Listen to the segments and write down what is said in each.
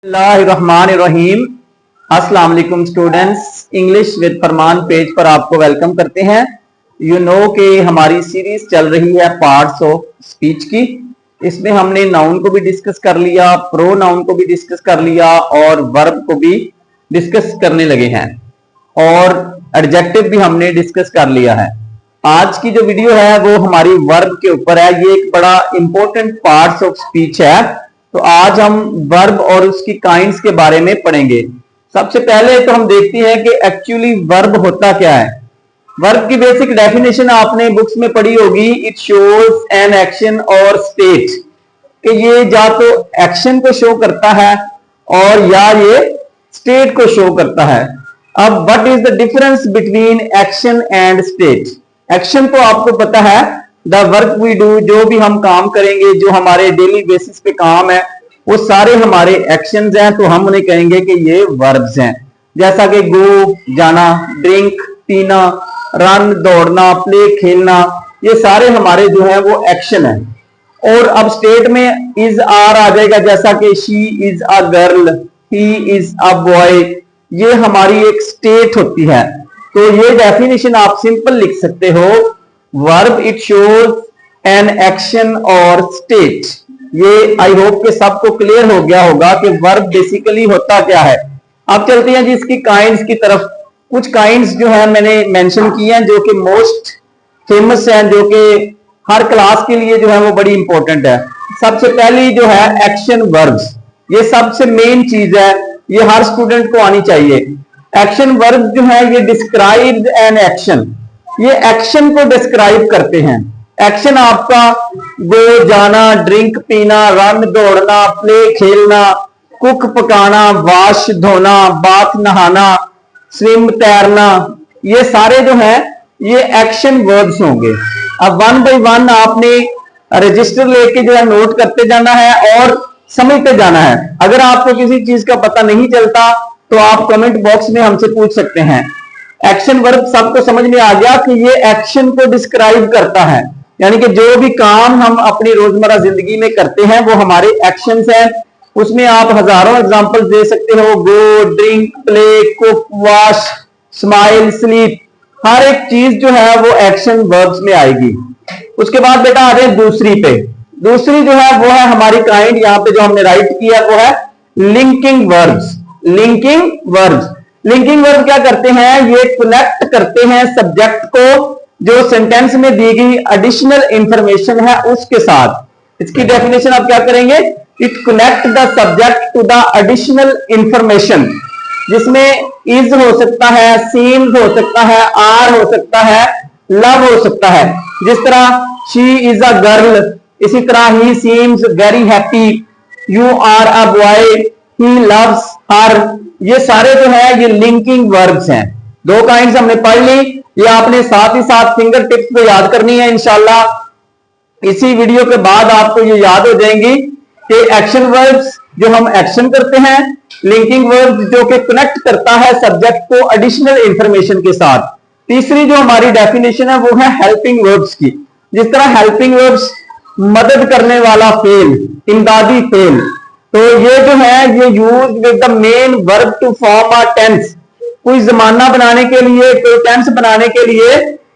बिस्मिल्लाहिर्रहमानिर्रहीम। अस्सलाम वालेकुम students, English with Farman page पर आपको वेलकम करते हैं। यू नो कि हमारी सीरीज चल रही है पार्ट्स ऑफ स्पीच की। इसमें हमने नाउन को भी डिस्कस कर लिया, प्रो नाउन को भी डिस्कस कर लिया और वर्ब को भी डिस्कस करने लगे हैं और एडजेक्टिव भी हमने डिस्कस कर लिया है। आज की जो वीडियो है वो हमारी वर्ब के ऊपर है। ये एक बड़ा इंपॉर्टेंट पार्ट्स ऑफ स्पीच है। तो आज हम वर्ब और उसकी काइंड्स के बारे में पढ़ेंगे। सबसे पहले तो हम देखते हैं कि एक्चुअली वर्ब होता क्या है। वर्ब की बेसिक डेफिनेशन आपने बुक्स में पढ़ी होगी। इट शोज एन एक्शन और स्टेट, कि ये या तो एक्शन को शो करता है और या ये स्टेट को शो करता है। अब what is the difference between action and state? Action तो आपको पता है, द वर्क वी डू, जो भी हम काम करेंगे, जो हमारे डेली बेसिस पे काम है, वो सारे हमारे एक्शंस हैं, तो हम उन्हें कहेंगे कि ये वर्ब्स हैं। जैसा कि गो जाना, ड्रिंक पीना, रन दौड़ना, प्ले खेलना, ये सारे हमारे जो है वो एक्शन है। और अब स्टेट में इज आर आ जाएगा, जैसा कि she is a girl, he is a boy, ये हमारी एक स्टेट होती है। तो ये डेफिनेशन आप सिंपल लिख सकते हो, verb it shows an action और स्टेट। ये आई होप के सबको क्लियर हो गया होगा कि वर्ब बेसिकली होता क्या है। अब चलते हैं जी इसकी काइंड्स की तरफ। कुछ काइंड्स जो है मैंने मेंशन की हैं, जो कि मोस्ट फेमस हैं, जो कि हर क्लास के लिए जो है वो बड़ी इंपॉर्टेंट है। सबसे पहली जो है एक्शन वर्ब्स, ये सबसे मेन चीज है, ये हर स्टूडेंट को आनी चाहिए। एक्शन वर्ब जो है ये डिस्क्राइब एन एक्शन, ये एक्शन को डिस्क्राइब करते हैं। एक्शन आपका गो जाना, ड्रिंक पीना, रन दौड़ना, प्ले खेलना, कुक पकाना, वॉश धोना, बाथ नहाना, स्विम तैरना, ये सारे जो हैं ये एक्शन वर्ब्स होंगे। अब वन बाय वन आपने रजिस्टर लेके जो है नोट करते जाना है और समझते जाना है। अगर आपको किसी चीज का पता नहीं चलता तो आप कमेंट बॉक्स में हमसे पूछ सकते हैं। एक्शन वर्ब सबको समझ में आ गया कि ये एक्शन को डिस्क्राइब करता है, यानी कि जो भी काम हम अपनी रोजमर्रा जिंदगी में करते हैं वो हमारे एक्शंस हैं। उसमें आप हजारों एग्जांपल दे सकते हो, go, drink, play, cook, wash, smile, sleep, हर एक चीज जो है वो एक्शन वर्ब्स में आएगी। उसके बाद बेटा आ जाए दूसरी पे। दूसरी जो है वो है हमारी काइंड, यहाँ पे जो हमने राइट किया वो है linking verbs. Linking verbs, linking verb क्या करते हैं, ये कनेक्ट करते हैं सब्जेक्ट को जो सेंटेंस में दी गई एडिशनल इंफॉर्मेशन है उसके साथ। इसकी डेफिनेशन आप क्या करेंगे, it connect the subject to the additional information, जिसमें इज हो सकता है, सीम्स हो सकता है, आर हो सकता है, लव हो सकता है। जिस तरह शी इज अ गर्ल, इसी तरह ही seems very happy, you are a boy, he loves her, ये सारे जो है ये लिंकिंग वर्ब्स हैं। दो काइंड्स हमने पढ़ ली, ये आपने साथ ही साथ फिंगर टिप्स पे याद करनी है। इंशाल्लाह इसी वीडियो के बाद आपको ये याद हो जाएंगी कि एक्शन वर्ब्स जो हम एक्शन करते हैं, लिंकिंग वर्ब्स जो कि कनेक्ट करता है सब्जेक्ट को एडिशनल इंफॉर्मेशन के साथ। तीसरी जो हमारी डेफिनेशन है वो है हेल्पिंग वर्ब्स की। जिस तरह हेल्पिंग वर्ब्स मदद करने वाला फेल, इमदादी फेल, तो ये जो है ये use with the main verb to form a tense. कोई जमाना बनाने के लिए, कोई टेंस बनाने के लिए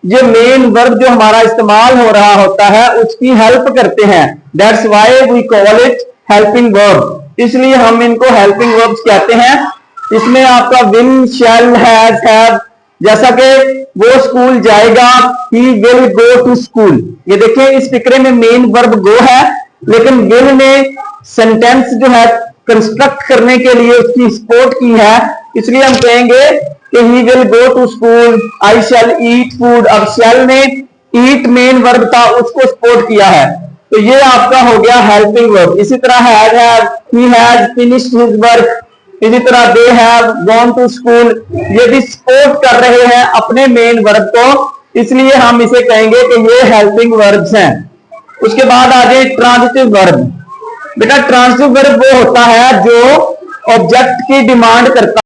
ये मेन वर्ब जो हमारा इस्तेमाल हो रहा होता है उसकी हेल्प करते हैं। That's why we call it helping verb, इसलिए हम इनको हेल्पिंग वर्ब्स कहते हैं। इसमें आपका विल, शैल, हैज, हैव, जैसा कि वो स्कूल जाएगा, he will go to school. ये देखिए इस फिक्रे में मेन वर्ब गो है, लेकिन विल ने सेंटेंस जो है कंस्ट्रक्ट करने के लिए उसकी सपोर्ट की है, इसलिए हम कहेंगे कि he will go to school, I shall eat food. अब शैल ने ईट मेन वर्ब था, उसको सपोर्ट किया है, तो ये आपका हो गया हेल्पिंग वर्ब। इसी तरह have, he has finished his work, इसी तरह they have gone to school, ये भी सपोर्ट कर रहे हैं अपने मेन वर्ब को, इसलिए हम इसे कहेंगे कि ये हेल्पिंग वर्ब्स हैं। उसके बाद आ जाए ट्रांजिटिव वर्ब। बेटा ट्रांजिटिव वर्ब वो होता है जो ऑब्जेक्ट की डिमांड करता